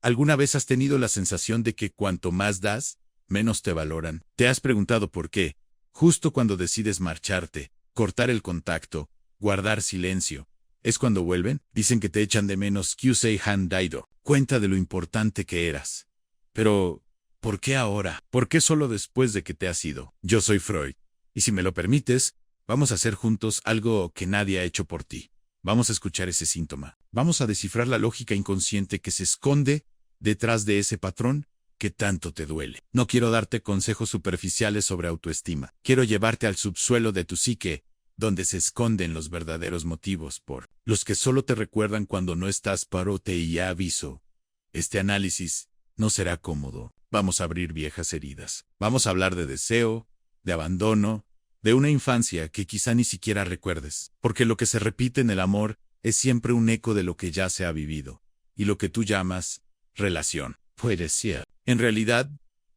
¿Alguna vez has tenido la sensación de que cuanto más das, menos te valoran? ¿Te has preguntado por qué? Justo cuando decides marcharte, cortar el contacto, guardar silencio, ¿es cuando vuelven? Dicen que te echan de menos. Kyusei Han Daido. Cuenta de lo importante que eras. Pero, ¿por qué ahora? ¿Por qué solo después de que te has ido? Yo soy Freud. Y si me lo permites, vamos a hacer juntos algo que nadie ha hecho por ti. Vamos a escuchar ese síntoma. Vamos a descifrar la lógica inconsciente que se esconde detrás de ese patrón que tanto te duele. No quiero darte consejos superficiales sobre autoestima. Quiero llevarte al subsuelo de tu psique, donde se esconden los verdaderos motivos por los que solo te recuerdan cuando no estás. Parote y ya aviso. Este análisis no será cómodo. Vamos a abrir viejas heridas. Vamos a hablar de deseo, de abandono, de una infancia que quizá ni siquiera recuerdes. Porque lo que se repite en el amor es siempre un eco de lo que ya se ha vivido. Y lo que tú llamas relación puede ser, en realidad,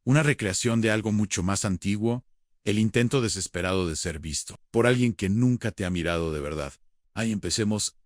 una recreación de algo mucho más antiguo, el intento desesperado de ser visto por alguien que nunca te ha mirado de verdad. Ahí empecemos.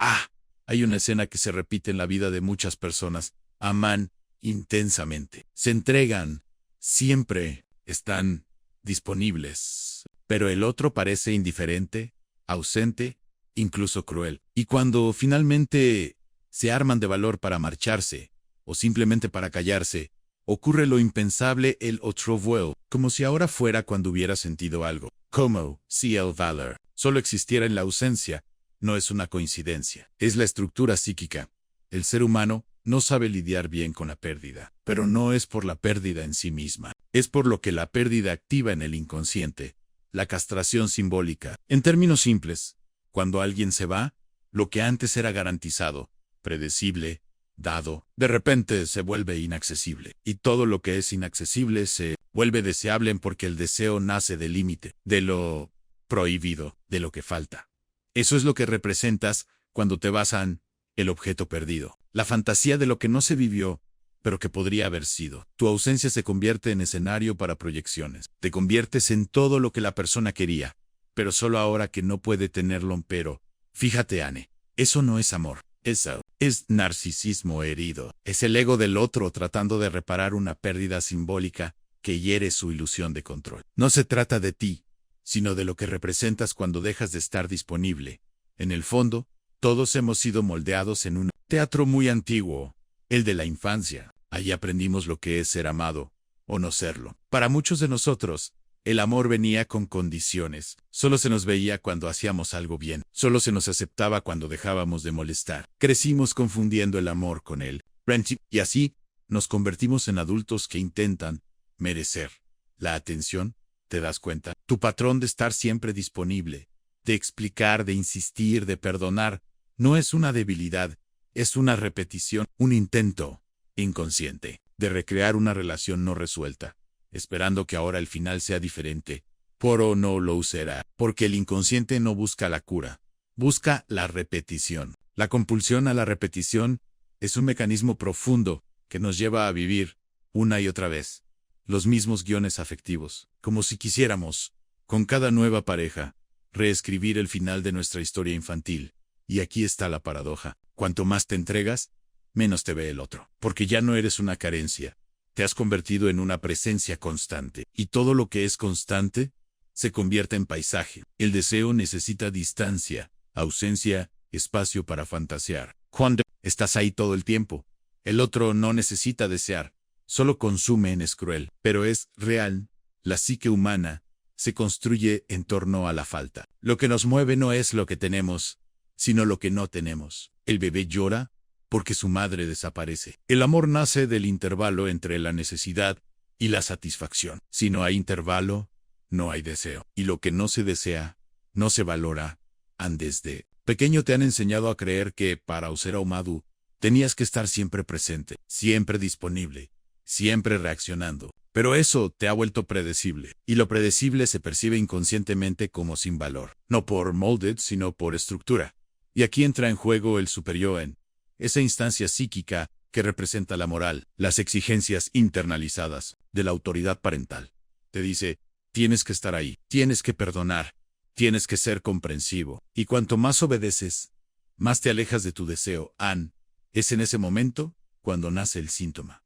Hay una escena que se repite en la vida de muchas personas. Aman intensamente. Se entregan. Siempre están disponibles. Pero el otro parece indiferente, ausente, incluso cruel. Y cuando finalmente se arman de valor para marcharse, o simplemente para callarse, ocurre lo impensable. El otro vuelve, como si ahora fuera cuando hubiera sentido algo. Como si el valor solo existiera en la ausencia. No es una coincidencia. Es la estructura psíquica. El ser humano no sabe lidiar bien con la pérdida, pero no es por la pérdida en sí misma. Es por lo que la pérdida activa en el inconsciente. La castración simbólica. En términos simples, cuando alguien se va, lo que antes era garantizado, predecible, dado, de repente se vuelve inaccesible. Y todo lo que es inaccesible se vuelve deseable porque el deseo nace del límite, de lo prohibido, de lo que falta. Eso es lo que representas cuando te vas a el objeto perdido. La fantasía de lo que no se vivió, pero que podría haber sido. Tu ausencia se convierte en escenario para proyecciones. Te conviertes en todo lo que la persona quería, pero solo ahora que no puede tenerlo. Pero, fíjate, Anne, eso no es amor. Eso es narcisismo herido. Es el ego del otro tratando de reparar una pérdida simbólica que hiere su ilusión de control. No se trata de ti, sino de lo que representas cuando dejas de estar disponible. En el fondo, todos hemos sido moldeados en un teatro muy antiguo, el de la infancia. Allí aprendimos lo que es ser amado, o no serlo. Para muchos de nosotros, el amor venía con condiciones. Solo se nos veía cuando hacíamos algo bien. Solo se nos aceptaba cuando dejábamos de molestar. Crecimos confundiendo el amor con el friendship, y así nos convertimos en adultos que intentan merecer la atención. ¿Te das cuenta? Tu patrón de estar siempre disponible, de explicar, de insistir, de perdonar, no es una debilidad, es una repetición, un intento inconsciente de recrear una relación no resuelta, esperando que ahora el final sea diferente. Pero no lo será, porque el inconsciente no busca la cura, busca la repetición. La compulsión a la repetición es un mecanismo profundo que nos lleva a vivir, una y otra vez, los mismos guiones afectivos, como si quisiéramos, con cada nueva pareja, reescribir el final de nuestra historia infantil. Y aquí está la paradoja. Cuanto más te entregas, menos te ve el otro, porque ya no eres una carencia. Te has convertido en una presencia constante, y todo lo que es constante se convierte en paisaje. El deseo necesita distancia, ausencia, espacio para fantasear. Cuando estás ahí todo el tiempo, el otro no necesita desear, solo consume. Es cruel, pero es real. La psique humana se construye en torno a la falta. Lo que nos mueve no es lo que tenemos, sino lo que no tenemos. El bebé llora porque su madre desaparece. El amor nace del intervalo entre la necesidad y la satisfacción. Si no hay intervalo, no hay deseo. Y lo que no se desea, no se valora. Desde pequeño te han enseñado a creer que, para ser amado, tenías que estar siempre presente, siempre disponible, siempre reaccionando. Pero eso te ha vuelto predecible. Y lo predecible se percibe inconscientemente como sin valor. No por molded, sino por estructura. Y aquí entra en juego el superior en esa instancia psíquica que representa la moral, las exigencias internalizadas de la autoridad parental. Te dice, tienes que estar ahí, tienes que perdonar, tienes que ser comprensivo. Y cuanto más obedeces, más te alejas de tu deseo. Es en ese momento cuando nace el síntoma.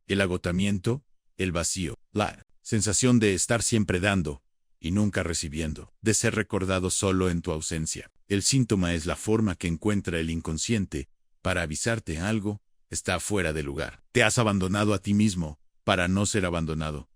El agotamiento, el vacío, la sensación de estar siempre dando y nunca recibiendo, de ser recordado solo en tu ausencia. El síntoma es la forma que encuentra el inconsciente para avisarte algo está fuera de lugar. Te has abandonado a ti mismo para no ser abandonado.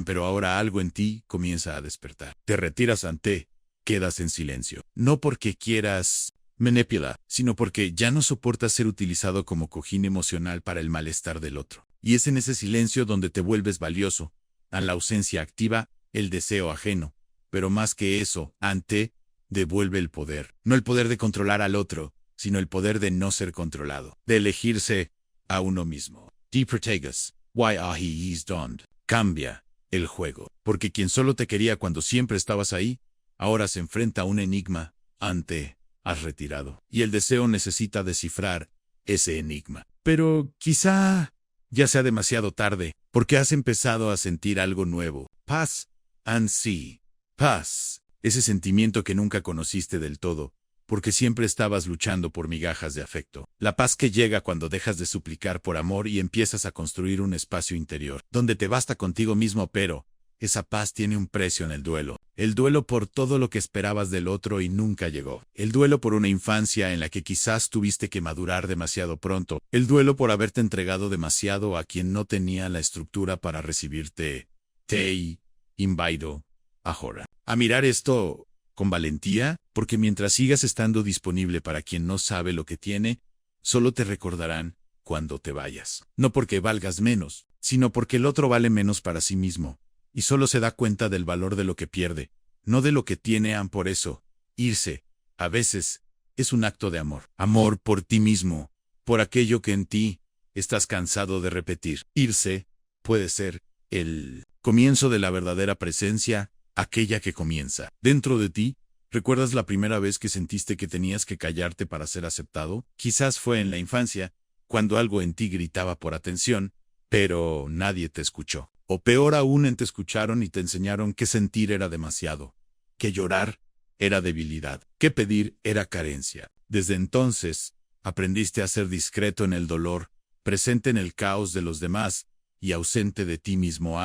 Pero ahora algo en ti comienza a despertar. Te retiras ante, quedas en silencio. No porque quieras manipular, sino porque ya no soportas ser utilizado como cojín emocional para el malestar del otro. Y es en ese silencio donde te vuelves valioso. A la ausencia activa, el deseo ajeno. Pero más que eso, ante, devuelve el poder. No el poder de controlar al otro, sino el poder de no ser controlado. De elegirse a uno mismo. The Protagus, why are he is donned? Cambia el juego. Porque quien solo te quería cuando siempre estabas ahí, ahora se enfrenta a un enigma. Ante, has retirado. Y el deseo necesita descifrar ese enigma. Pero quizá ya sea demasiado tarde, porque has empezado a sentir algo nuevo. Paz, ansí. Paz. Ese sentimiento que nunca conociste del todo, porque siempre estabas luchando por migajas de afecto. La paz que llega cuando dejas de suplicar por amor y empiezas a construir un espacio interior, donde te basta contigo mismo, pero esa paz tiene un precio en el duelo. El duelo por todo lo que esperabas del otro y nunca llegó. El duelo por una infancia en la que quizás tuviste que madurar demasiado pronto. El duelo por haberte entregado demasiado a quien no tenía la estructura para recibirte. Te invito ahora a mirar esto con valentía, porque mientras sigas estando disponible para quien no sabe lo que tiene, solo te recordarán cuando te vayas. No porque valgas menos, sino porque el otro vale menos para sí mismo, y solo se da cuenta del valor de lo que pierde, no de lo que tiene. Por eso, irse, a veces, es un acto de amor. Amor por ti mismo, por aquello que en ti estás cansado de repetir. Irse puede ser el comienzo de la verdadera presencia, aquella que comienza dentro de ti. ¿Recuerdas la primera vez que sentiste que tenías que callarte para ser aceptado? Quizás fue en la infancia, cuando algo en ti gritaba por atención, pero nadie te escuchó. O peor aún, te escucharon y te enseñaron que sentir era demasiado, que llorar era debilidad, que pedir era carencia. Desde entonces, aprendiste a ser discreto en el dolor, presente en el caos de los demás y ausente de ti mismo.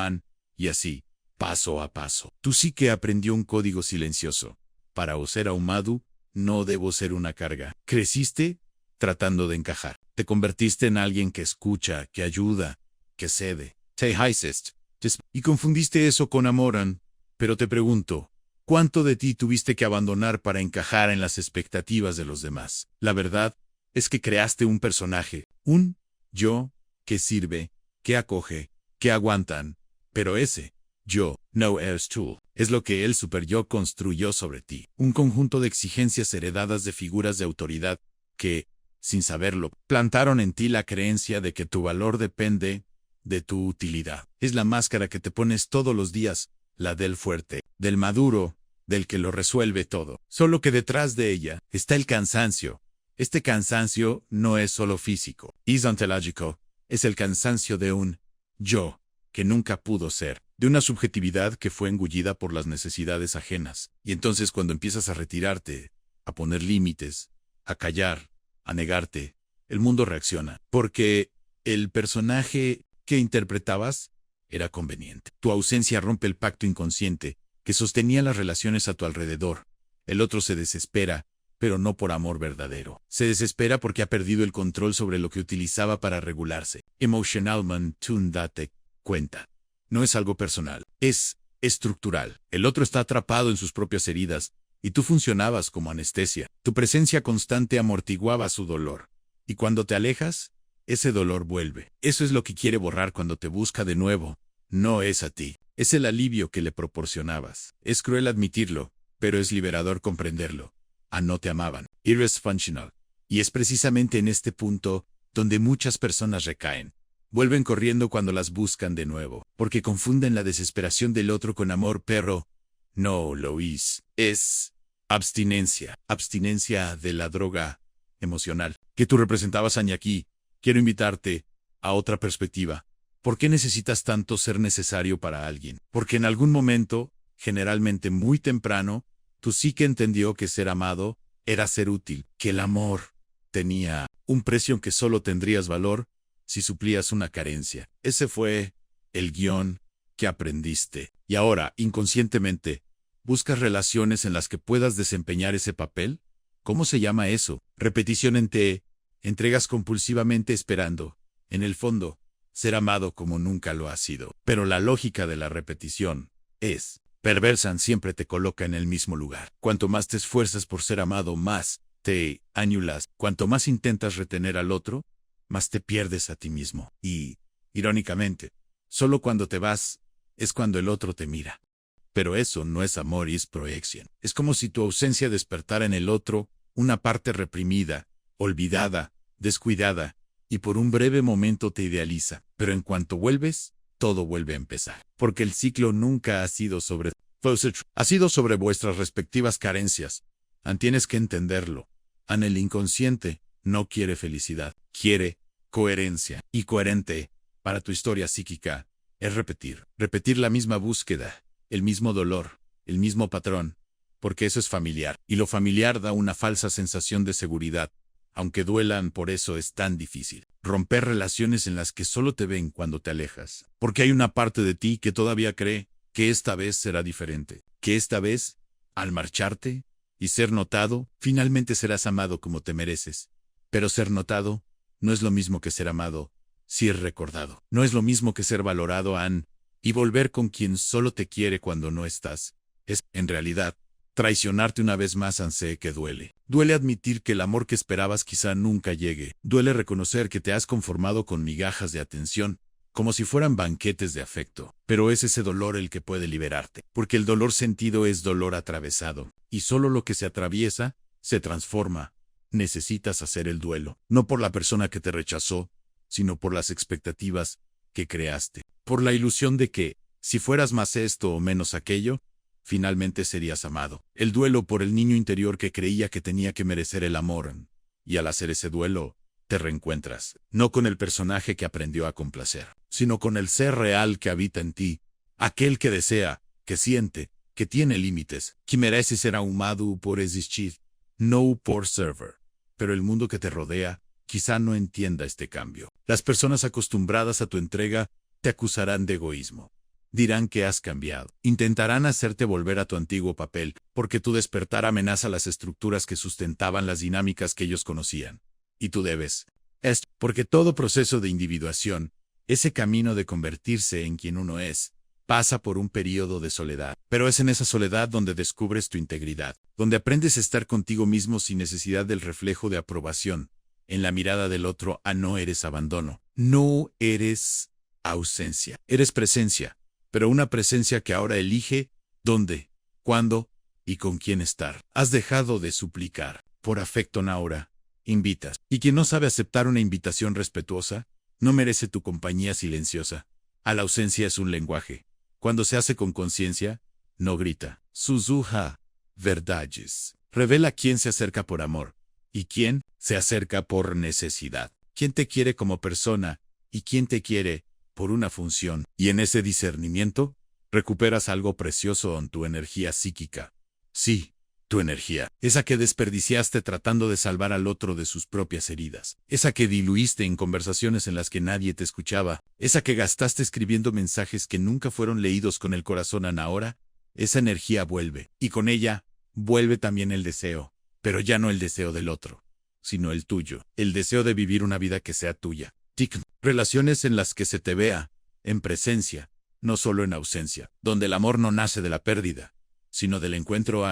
Y así, paso a paso. Tu psique aprendió un código silencioso. Para ser ahumado, no debo ser una carga. Creciste tratando de encajar. Te convertiste en alguien que escucha, que ayuda, que cede. Te hiciste. Y confundiste eso con amor. Pero te pregunto, ¿cuánto de ti tuviste que abandonar para encajar en las expectativas de los demás? La verdad es que creaste un personaje, un yo, que sirve, que acoge, que aguantan. Pero ese yo no eres tú. Es lo que el superyo construyó sobre ti. Un conjunto de exigencias heredadas de figuras de autoridad que, sin saberlo, plantaron en ti la creencia de que tu valor depende de tu utilidad. Es la máscara que te pones todos los días, la del fuerte, del maduro, del que lo resuelve todo. Solo que detrás de ella está el cansancio. Este cansancio no es solo físico, es ontológico. Es el cansancio de un yo que nunca pudo ser, de una subjetividad que fue engullida por las necesidades ajenas. Y entonces cuando empiezas a retirarte, a poner límites, a callar, a negarte, el mundo reacciona. Porque el personaje que interpretabas era conveniente. Tu ausencia rompe el pacto inconsciente que sostenía las relaciones a tu alrededor. El otro se desespera, pero no por amor verdadero. Se desespera porque ha perdido el control sobre lo que utilizaba para regularse. Emotionalmente, date cuenta. No es algo personal, es estructural. El otro está atrapado en sus propias heridas, y tú funcionabas como anestesia. Tu presencia constante amortiguaba su dolor. Y cuando te alejas, ese dolor vuelve. Eso es lo que quiere borrar cuando te busca de nuevo. No es a ti. Es el alivio que le proporcionabas. Es cruel admitirlo, pero es liberador comprenderlo. No te amaban. Eres functional. Y es precisamente en este punto donde muchas personas recaen. Vuelven corriendo cuando las buscan de nuevo, porque confunden la desesperación del otro con amor, pero no lo es. Es abstinencia. Abstinencia de la droga emocional que tú representabas aquí. Quiero invitarte a otra perspectiva. ¿Por qué necesitas tanto ser necesario para alguien? Porque en algún momento, generalmente muy temprano, tu psique entendió que ser amado era ser útil, que el amor tenía un precio en que solo tendrías valor si suplías una carencia. Ese fue el guión que aprendiste. Y ahora, inconscientemente, ¿buscas relaciones en las que puedas desempeñar ese papel? ¿Cómo se llama eso? Repetición en te entregas compulsivamente esperando, en el fondo, ser amado como nunca lo has sido. Pero la lógica de la repetición es perversa, siempre te coloca en el mismo lugar. Cuanto más te esfuerzas por ser amado, más te anulas. Cuanto más intentas retener al otro, más te pierdes a ti mismo. Y, irónicamente, solo cuando te vas es cuando el otro te mira. Pero eso no es amor, es proyección. Es como si tu ausencia despertara en el otro una parte reprimida, olvidada, descuidada, y por un breve momento te idealiza. Pero en cuanto vuelves, todo vuelve a empezar. Porque el ciclo nunca ha sido sobre vuestras respectivas carencias. Tienes que entenderlo. El inconsciente no quiere felicidad, quiere coherencia. Y coherente, para tu historia psíquica, es repetir la misma búsqueda, el mismo dolor, el mismo patrón, porque eso es familiar. Y lo familiar da una falsa sensación de seguridad, aunque duelan. Por eso es tan difícil romper relaciones en las que solo te ven cuando te alejas. Porque hay una parte de ti que todavía cree que esta vez será diferente, que esta vez, al marcharte y ser notado, finalmente serás amado como te mereces. Pero ser notado no es lo mismo que ser amado, si es recordado. No es lo mismo que ser valorado, y volver con quien solo te quiere cuando no estás. Es, en realidad, traicionarte una vez más. Sé que duele. Duele admitir que el amor que esperabas quizá nunca llegue. Duele reconocer que te has conformado con migajas de atención, como si fueran banquetes de afecto. Pero es ese dolor el que puede liberarte. Porque el dolor sentido es dolor atravesado. Y solo lo que se atraviesa, se transforma. Necesitas hacer el duelo. No por la persona que te rechazó, sino por las expectativas que creaste. Por la ilusión de que, si fueras más esto o menos aquello, finalmente serías amado. El duelo por el niño interior que creía que tenía que merecer el amor. Y al hacer ese duelo, te reencuentras, no con el personaje que aprendió a complacer, sino con el ser real que habita en ti, aquel que desea, que siente, que tiene límites, que merece ser amado por existir, no por servir. Pero el mundo que te rodea quizá no entienda este cambio. Las personas acostumbradas a tu entrega te acusarán de egoísmo. Dirán que has cambiado. Intentarán hacerte volver a tu antiguo papel, porque tu despertar amenaza las estructuras que sustentaban las dinámicas que ellos conocían. Y tú debes. Porque todo proceso de individuación, ese camino de convertirse en quien uno es, pasa por un periodo de soledad. Pero es en esa soledad donde descubres tu integridad, donde aprendes a estar contigo mismo sin necesidad del reflejo de aprobación. En la mirada del otro, no eres abandono, no eres ausencia, eres presencia, pero una presencia que ahora elige dónde, cuándo y con quién estar. Has dejado de suplicar, por afecto ahora invitas. Y quien no sabe aceptar una invitación respetuosa, no merece tu compañía silenciosa. A la ausencia es un lenguaje. Cuando se hace con conciencia, no grita. Susurra verdades. Revela quién se acerca por amor y quién se acerca por necesidad. Quién te quiere como persona y quién te quiere por una función. Y en ese discernimiento, recuperas algo precioso en tu energía psíquica. Sí, tu energía. Esa que desperdiciaste tratando de salvar al otro de sus propias heridas. Esa que diluiste en conversaciones en las que nadie te escuchaba. Esa que gastaste escribiendo mensajes que nunca fueron leídos con el corazón. Ahora, esa energía vuelve. Y con ella, vuelve también el deseo. Pero ya no el deseo del otro, sino el tuyo. El deseo de vivir una vida que sea tuya. Relaciones en las que se te vea, en presencia, no solo en ausencia. Donde el amor no nace de la pérdida, sino del encuentro.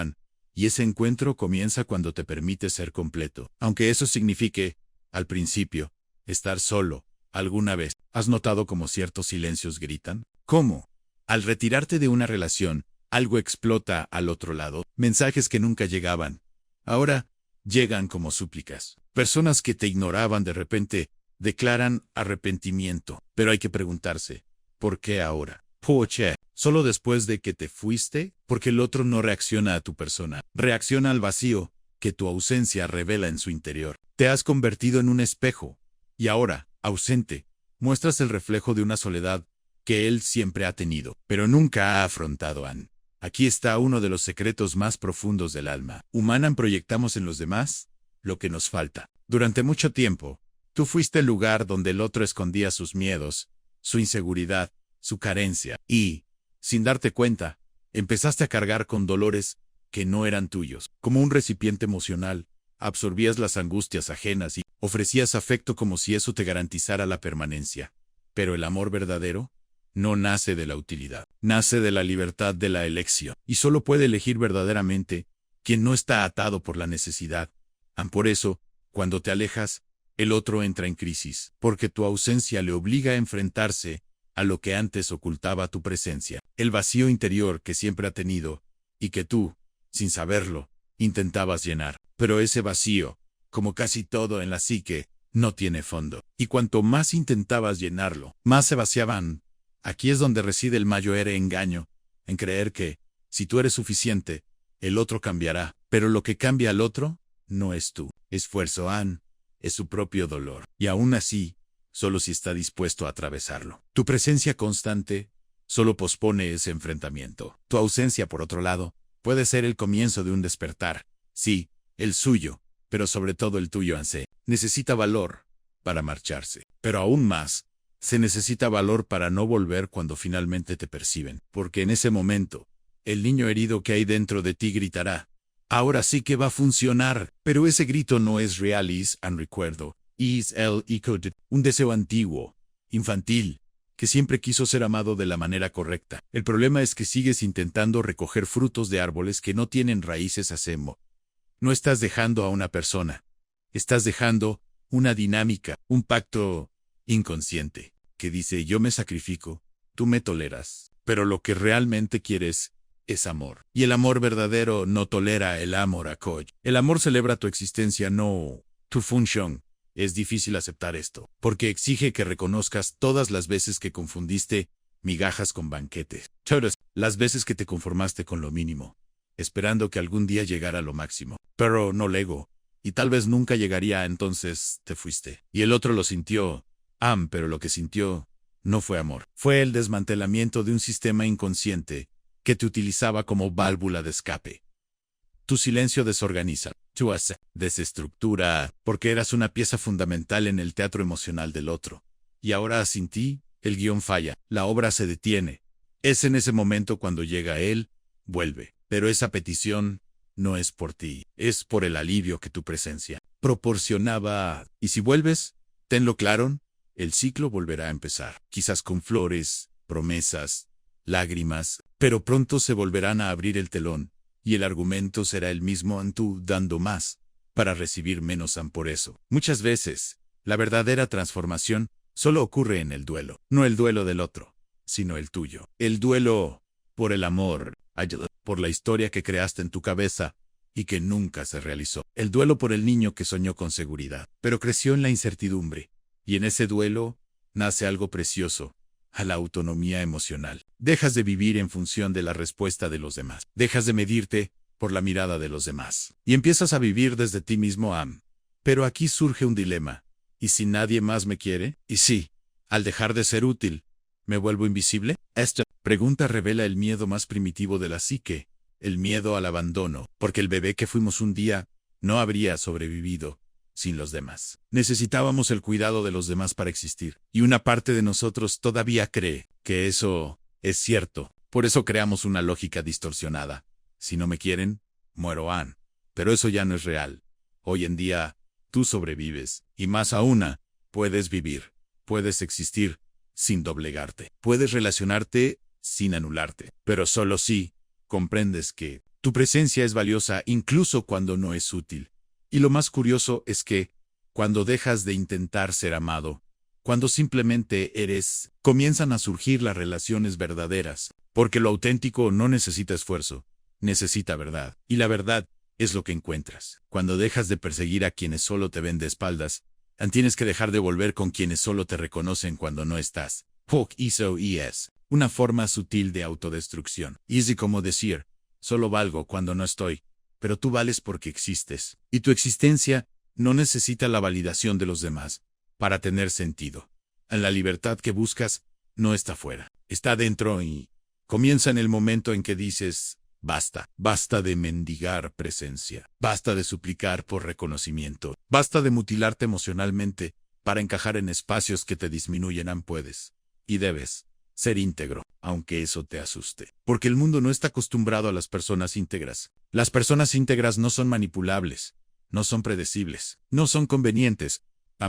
Y ese encuentro comienza cuando te permites ser completo. Aunque eso signifique, al principio, estar solo. ¿Alguna vez has notado cómo ciertos silencios gritan? ¿Cómo? Al retirarte de una relación, algo explota al otro lado. Mensajes que nunca llegaban. Ahora, llegan como súplicas. Personas que te ignoraban de repente, declaran arrepentimiento. Pero hay que preguntarse, ¿por qué ahora? Poche, solo después de que te fuiste, porque el otro no reacciona a tu persona. Reacciona al vacío que tu ausencia revela en su interior. Te has convertido en un espejo. Y ahora, ausente, muestras el reflejo de una soledad que él siempre ha tenido, pero nunca ha afrontado. Aquí está uno de los secretos más profundos del alma humana. Proyectamos en los demás lo que nos falta. Durante mucho tiempo, Tú fuiste el lugar donde el otro escondía sus miedos, su inseguridad, su carencia, y, sin darte cuenta, empezaste a cargar con dolores que no eran tuyos. Como un recipiente emocional, absorbías las angustias ajenas y ofrecías afecto como si eso te garantizara la permanencia. Pero el amor verdadero no nace de la utilidad, nace de la libertad de la elección, y solo puede elegir verdaderamente quien no está atado por la necesidad. Por eso, cuando te alejas, el otro entra en crisis, porque tu ausencia le obliga a enfrentarse a lo que antes ocultaba tu presencia, el vacío interior que siempre ha tenido, y que tú, sin saberlo, intentabas llenar. Pero ese vacío, como casi todo en la psique, no tiene fondo. Y cuanto más intentabas llenarlo, más se vaciaban. Aquí es donde reside el mayor engaño, en creer que, si tú eres suficiente, el otro cambiará. Pero lo que cambia al otro, no es tu esfuerzo, es su propio dolor. Y aún así, solo si está dispuesto a atravesarlo. Tu presencia constante solo pospone ese enfrentamiento. Tu ausencia, por otro lado, puede ser el comienzo de un despertar. Sí, el suyo, pero sobre todo el tuyo, necesita valor para marcharse. Pero aún más, se necesita valor para no volver cuando finalmente te perciben. Porque en ese momento, el niño herido que hay dentro de ti gritará: ahora sí que va a funcionar. Pero ese grito no es real, es un recuerdo. Es el eco de un deseo antiguo, infantil, que siempre quiso ser amado de la manera correcta. El problema es que sigues intentando recoger frutos de árboles que no tienen raíces a semo. No estás dejando a una persona. Estás dejando una dinámica, un pacto inconsciente, que dice: yo me sacrifico, tú me toleras. Pero lo que realmente quieres es amor. Y el amor verdadero no tolera el amor acoy. El amor celebra tu existencia, no tu función. Es difícil aceptar esto, porque exige que reconozcas todas las veces que confundiste migajas con banquetes. Todas las veces que te conformaste con lo mínimo, esperando que algún día llegara lo máximo. Pero no luego, y tal vez nunca llegaría, entonces te fuiste. Y el otro lo sintió, pero lo que sintió no fue amor. Fue el desmantelamiento de un sistema inconsciente que te utilizaba como válvula de escape. Tu silencio desorganiza, tu desestructura, porque eras una pieza fundamental en el teatro emocional del otro. Y ahora, sin ti, el guión falla, la obra se detiene. Es en ese momento cuando llega él, vuelve. Pero esa petición no es por ti, es por el alivio que tu presencia proporcionaba. Y si vuelves, tenlo claro, el ciclo volverá a empezar. Quizás con flores, promesas, lágrimas, pero pronto se volverán a abrir el telón. Y el argumento será el mismo, tú dando más para recibir menos. Por eso, muchas veces, la verdadera transformación solo ocurre en el duelo. No el duelo del otro, sino el tuyo. El duelo por el amor, por la historia que creaste en tu cabeza y que nunca se realizó. El duelo por el niño que soñó con seguridad, pero creció en la incertidumbre. Y en ese duelo nace algo precioso: a la autonomía emocional. Dejas de vivir en función de la respuesta de los demás. Dejas de medirte por la mirada de los demás. Y empiezas a vivir desde ti mismo. Pero aquí surge un dilema. ¿Y si nadie más me quiere? ¿Y si, al dejar de ser útil, me vuelvo invisible? Esta pregunta revela el miedo más primitivo de la psique, el miedo al abandono, porque el bebé que fuimos un día no habría sobrevivido sin los demás. Necesitábamos el cuidado de los demás para existir, y una parte de nosotros todavía cree que eso es cierto. Por eso creamos una lógica distorsionada. Si no me quieren, muero. Pero eso ya no es real. Hoy en día, tú sobrevives, y más aún, puedes vivir, puedes existir sin doblegarte, puedes relacionarte sin anularte, pero solo si comprendes que tu presencia es valiosa incluso cuando no es útil. Y lo más curioso es que, cuando dejas de intentar ser amado, cuando simplemente eres, comienzan a surgir las relaciones verdaderas, porque lo auténtico no necesita esfuerzo, necesita verdad. Y la verdad es lo que encuentras. Cuando dejas de perseguir a quienes solo te ven de espaldas, tienes que dejar de volver con quienes solo te reconocen cuando no estás. Eso es una forma sutil de autodestrucción. Easy como decir: solo valgo cuando no estoy. Pero tú vales porque existes, y tu existencia no necesita la validación de los demás para tener sentido. La libertad que buscas no está fuera, está dentro, y comienza en el momento en que dices: basta, basta de mendigar presencia, basta de suplicar por reconocimiento, basta de mutilarte emocionalmente Para encajar en espacios que te disminuyen, puedes y debes ser íntegro, aunque eso te asuste. Porque el mundo no está acostumbrado a las personas íntegras. Las personas íntegras no son manipulables, no son predecibles, no son convenientes,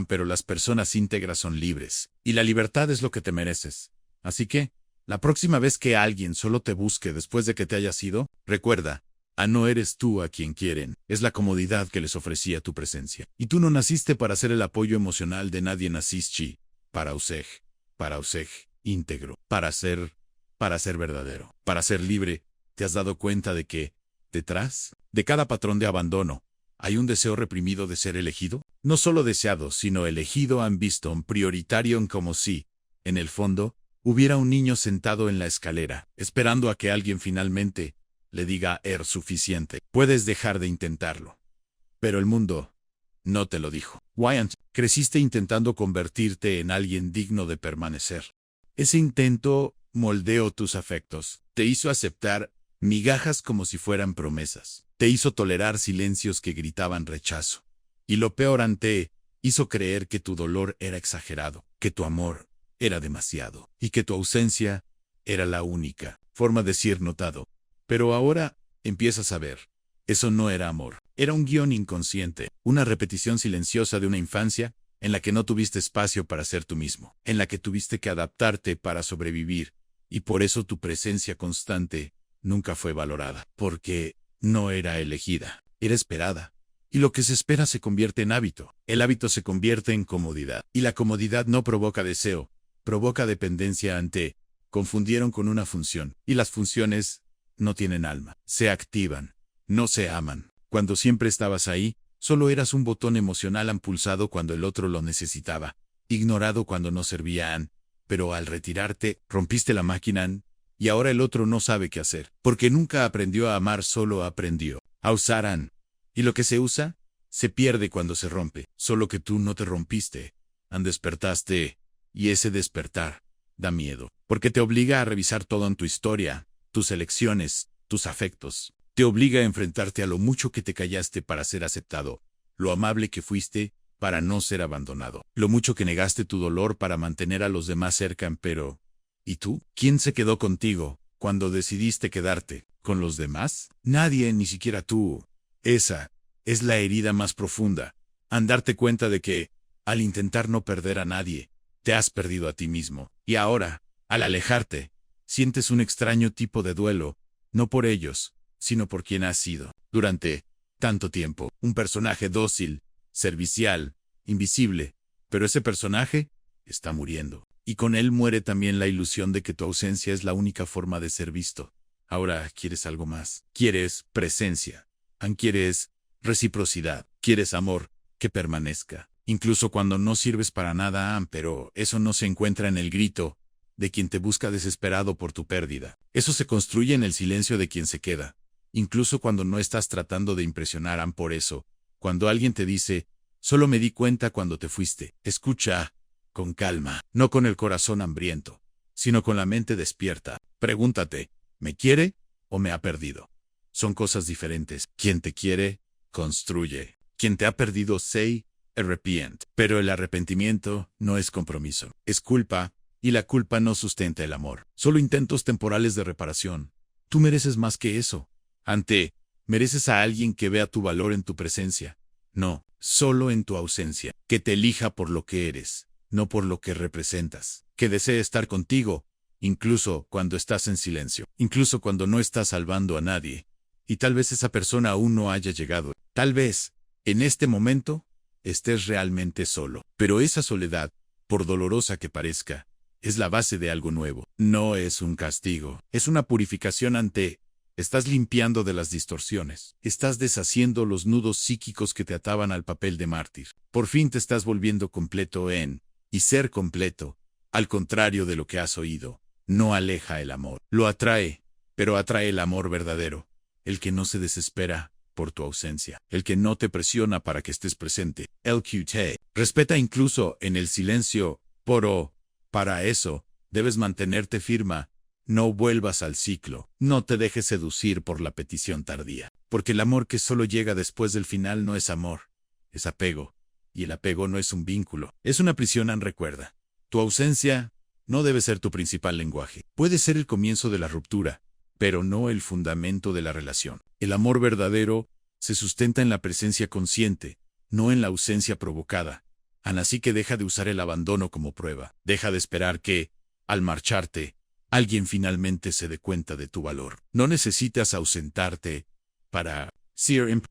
pero las personas íntegras son libres. Y la libertad es lo que te mereces. Así que, la próxima vez que alguien solo te busque después de que te hayas ido, recuerda, no eres tú a quien quieren, es la comodidad que les ofrecía tu presencia. Y tú no naciste para ser el apoyo emocional de nadie, naciste para usar íntegro, para ser verdadero, para ser libre. ¿Te has dado cuenta de que, detrás de cada patrón de abandono, hay un deseo reprimido de ser elegido? No solo deseado, sino elegido. Han visto un prioritario como si, en el fondo, hubiera un niño sentado en la escalera, esperando a que alguien finalmente le diga suficiente. Puedes dejar de intentarlo. Pero el mundo no te lo dijo. Wyatt, creciste intentando convertirte en alguien digno de permanecer. Ese intento moldeó tus afectos, te hizo aceptar migajas como si fueran promesas, te hizo tolerar silencios que gritaban rechazo. Y lo peor, hizo creer que tu dolor era exagerado, que tu amor era demasiado, y que tu ausencia era la única forma de ser notado. Pero ahora empiezas a ver, eso no era amor, era un guión inconsciente, una repetición silenciosa de una infancia en la que no tuviste espacio para ser tú mismo, en la que tuviste que adaptarte para sobrevivir, y por eso tu presencia constante nunca fue valorada, porque no era elegida, era esperada. Y lo que se espera se convierte en hábito, el hábito se convierte en comodidad, y la comodidad no provoca deseo, provoca dependencia. Confundieron con una función, y las funciones no tienen alma, se activan, no se aman. Cuando siempre estabas ahí, solo eras un botón emocional pulsado cuando el otro lo necesitaba, ignorado cuando no servían, pero al retirarte, rompiste la máquina, y ahora el otro no sabe qué hacer, porque nunca aprendió a amar, solo aprendió a usar. Y lo que se usa, se pierde cuando se rompe, solo que tú no te rompiste, despertaste, y ese despertar da miedo, porque te obliga a revisar todo en tu historia, tus elecciones, tus afectos. Te obliga a enfrentarte a lo mucho que te callaste para ser aceptado, lo amable que fuiste para no ser abandonado, lo mucho que negaste tu dolor para mantener a los demás cerca. Pero, ¿y tú? ¿Quién se quedó contigo cuando decidiste quedarte con los demás? Nadie, ni siquiera tú. Esa es la herida más profunda, darte cuenta de que, al intentar no perder a nadie, te has perdido a ti mismo. Y ahora, al alejarte, sientes un extraño tipo de duelo, no por ellos, sino por quien has sido durante tanto tiempo. Un personaje dócil, servicial, invisible, pero ese personaje está muriendo. Y con él muere también la ilusión de que tu ausencia es la única forma de ser visto. Ahora quieres algo más. Quieres presencia. Quieres reciprocidad. Quieres amor que permanezca. Incluso cuando no sirves para nada, pero eso no se encuentra en el grito de quien te busca desesperado por tu pérdida. Eso se construye en el silencio de quien se queda. Incluso cuando no estás tratando de impresionar. Por eso, cuando alguien te dice, solo me di cuenta cuando te fuiste, escucha con calma, no con el corazón hambriento, sino con la mente despierta. Pregúntate, ¿me quiere o me ha perdido? Son cosas diferentes. Quien te quiere, construye. Quien te ha perdido, se arrepiente. Pero el arrepentimiento no es compromiso, es culpa, y la culpa no sustenta el amor. Solo intentos temporales de reparación. Tú mereces más que eso. Mereces a alguien que vea tu valor en tu presencia, no solo en tu ausencia, que te elija por lo que eres, no por lo que representas, que desee estar contigo, incluso cuando estás en silencio, incluso cuando no estás salvando a nadie. Y tal vez esa persona aún no haya llegado. Tal vez, en este momento, estés realmente solo. Pero esa soledad, por dolorosa que parezca, es la base de algo nuevo. No es un castigo, es una purificación. Estás limpiando de las distorsiones. Estás deshaciendo los nudos psíquicos que te ataban al papel de mártir. Por fin te estás volviendo completo y ser completo, al contrario de lo que has oído, no aleja el amor. Lo atrae, pero atrae el amor verdadero. El que no se desespera por tu ausencia. El que no te presiona para que estés presente. El que te respeta incluso en el silencio. Para eso, debes mantenerte firme. No vuelvas al ciclo. No te dejes seducir por la petición tardía. Porque el amor que solo llega después del final no es amor. Es apego. Y el apego no es un vínculo, es una prisión. Recuerda, tu ausencia no debe ser tu principal lenguaje. Puede ser el comienzo de la ruptura, pero no el fundamento de la relación. El amor verdadero se sustenta en la presencia consciente, no en la ausencia provocada. Así que deja de usar el abandono como prueba. Deja de esperar que, al marcharte, alguien finalmente se dé cuenta de tu valor. No necesitas ausentarte para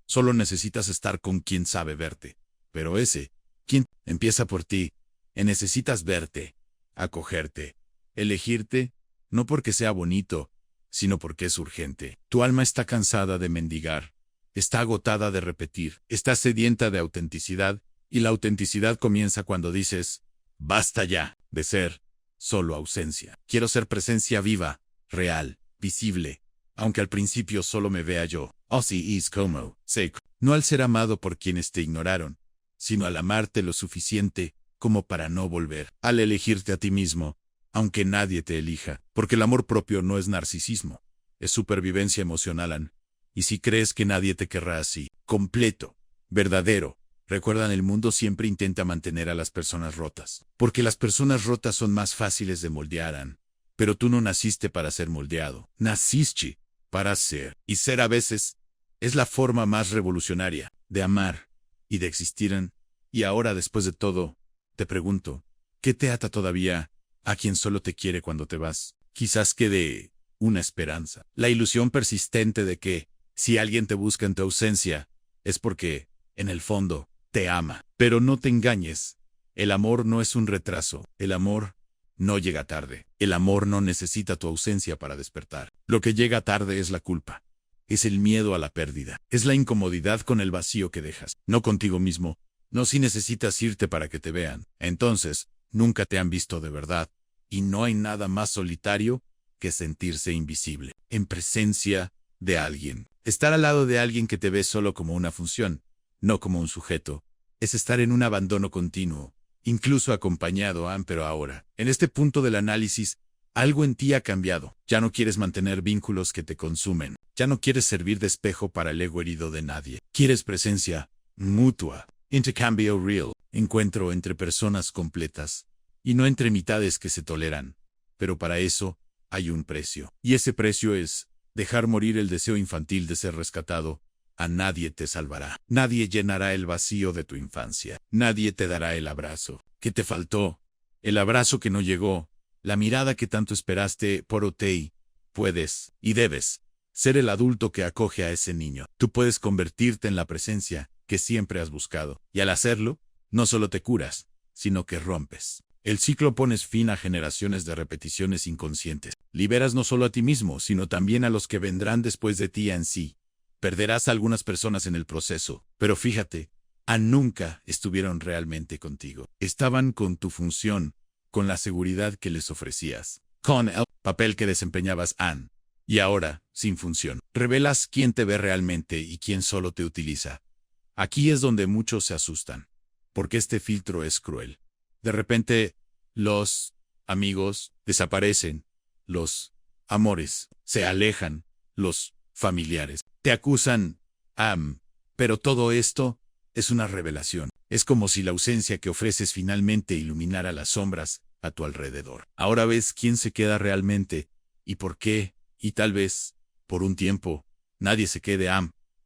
solo necesitas estar con quien sabe verte. Pero ese, quien empieza por ti, necesitas verte, acogerte, elegirte, no porque sea bonito, sino porque es urgente. Tu alma está cansada de mendigar, está agotada de repetir, está sedienta de autenticidad, y la autenticidad comienza cuando dices, basta ya de ser solo ausencia. Quiero ser presencia viva, real, visible, aunque al principio solo me vea yo. Así es como sé, no al ser amado por quienes te ignoraron, sino al amarte lo suficiente como para no volver, al elegirte a ti mismo, aunque nadie te elija, porque el amor propio no es narcisismo, es supervivencia emocional. Y si crees que nadie te querrá así, completo, verdadero, recuerda, el mundo siempre intenta mantener a las personas rotas, porque las personas rotas son más fáciles de moldear. Pero tú no naciste para ser moldeado, naciste para ser. Y ser a veces es la forma más revolucionaria de amar y de existir. Y ahora, después de todo, te pregunto, ¿qué te ata todavía a quien solo te quiere cuando te vas? Quizás quede una esperanza, la ilusión persistente de que, si alguien te busca en tu ausencia, es porque, en el fondo, te ama. Pero no te engañes, el amor no es un retraso, el amor no llega tarde, el amor no necesita tu ausencia para despertar. Lo que llega tarde es la culpa, es el miedo a la pérdida, es la incomodidad con el vacío que dejas, no contigo mismo, no si necesitas irte para que te vean. Entonces, nunca te han visto de verdad, y no hay nada más solitario que sentirse invisible, en presencia de alguien. Estar al lado de alguien que te ve solo como una función, no como un sujeto, es estar en un abandono continuo, incluso acompañado. Pero ahora, en este punto del análisis, algo en ti ha cambiado. Ya no quieres mantener vínculos que te consumen, ya no quieres servir de espejo para el ego herido de nadie. Quieres presencia mutua, intercambio real, encuentro entre personas completas, y no entre mitades que se toleran. Pero para eso hay un precio, y ese precio es dejar morir el deseo infantil de ser rescatado. A nadie te salvará, nadie llenará el vacío de tu infancia, nadie te dará el abrazo que te faltó, el abrazo que no llegó, la mirada que tanto esperaste. Por Otei, puedes y debes ser el adulto que acoge a ese niño. Tú puedes convertirte en la presencia que siempre has buscado, y al hacerlo, no solo te curas, sino que rompes el ciclo, pones fin a generaciones de repeticiones inconscientes. Liberas no solo a ti mismo, sino también a los que vendrán después de ti. En sí, perderás a algunas personas en el proceso, pero fíjate, nunca estuvieron realmente contigo. Estaban con tu función, con la seguridad que les ofrecías, con el papel que desempeñabas. Y ahora, sin función, revelas quién te ve realmente y quién solo te utiliza. Aquí es donde muchos se asustan, porque este filtro es cruel. De repente, los amigos desaparecen, los amores se alejan, los familiares te acusan. Pero todo esto es una revelación. Es como si la ausencia que ofreces finalmente iluminara las sombras a tu alrededor. Ahora ves quién se queda realmente y por qué, y tal vez, por un tiempo, nadie se quede.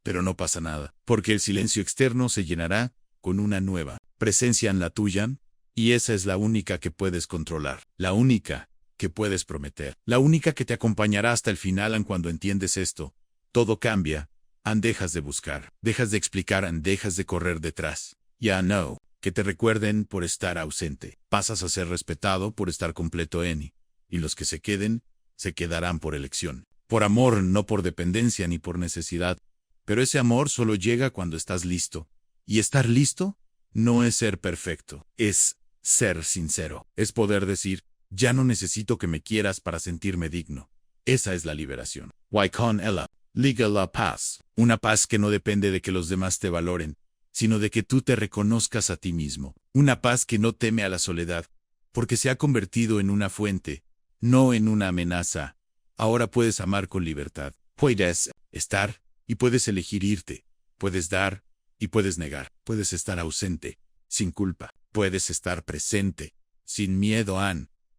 Pero no pasa nada, porque el silencio externo se llenará con una nueva presencia en la tuya. Y esa es la única que puedes controlar, la única que puedes prometer, la única que te acompañará hasta el final. Cuando entiendes esto, todo cambia. Dejas de buscar, dejas de explicar, dejas de correr detrás. Ya no, que te recuerden por estar ausente. Pasas a ser respetado por estar completo y los que se queden, se quedarán por elección. Por amor, no por dependencia ni por necesidad. Pero ese amor solo llega cuando estás listo. Y estar listo no es ser perfecto, es ser sincero, es poder decir, ya no necesito que me quieras para sentirme digno. Esa es la liberación. Con ella liga la paz, una paz que no depende de que los demás te valoren, sino de que tú te reconozcas a ti mismo. Una paz que no teme a la soledad, porque se ha convertido en una fuente, no en una amenaza. Ahora puedes amar con libertad, puedes estar y puedes elegir irte, puedes dar y puedes negar, puedes estar ausente sin culpa. Puedes estar presente, sin miedo,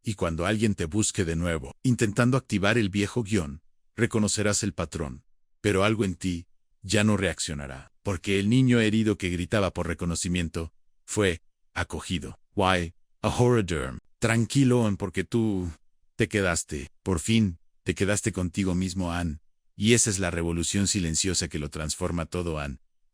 y cuando alguien te busque de nuevo, intentando activar el viejo guión, reconocerás el patrón, pero algo en ti ya no reaccionará, porque el niño herido que gritaba por reconocimiento fue acogido. Why? A horror. Tranquilo, porque tú te quedaste, por fin, te quedaste contigo mismo, y esa es la revolución silenciosa que lo transforma todo,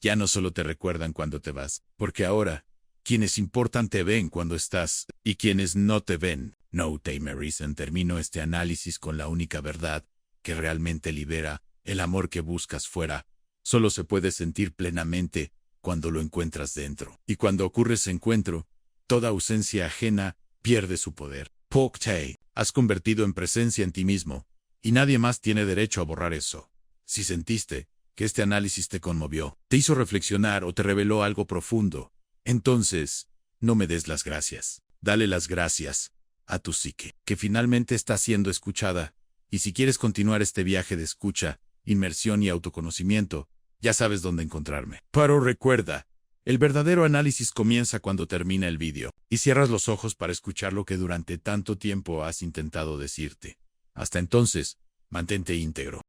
Ya no solo te recuerdan cuando te vas, porque ahora, quienes importan te ven cuando estás, y quienes no te ven, no te merecen. Termino este análisis con la única verdad que realmente libera, el amor que buscas fuera, solo se puede sentir plenamente cuando lo encuentras dentro. Y cuando ocurre ese encuentro, toda ausencia ajena pierde su poder. Te has convertido en presencia en ti mismo, y nadie más tiene derecho a borrar eso. Si sentiste que este análisis te conmovió, te hizo reflexionar o te reveló algo profundo, entonces, no me des las gracias. Dale las gracias a tu psique, que finalmente está siendo escuchada. Y si quieres continuar este viaje de escucha, inmersión y autoconocimiento, ya sabes dónde encontrarme. Pero recuerda, el verdadero análisis comienza cuando termina el vídeo, y cierras los ojos para escuchar lo que durante tanto tiempo has intentado decirte. Hasta entonces, mantente íntegro.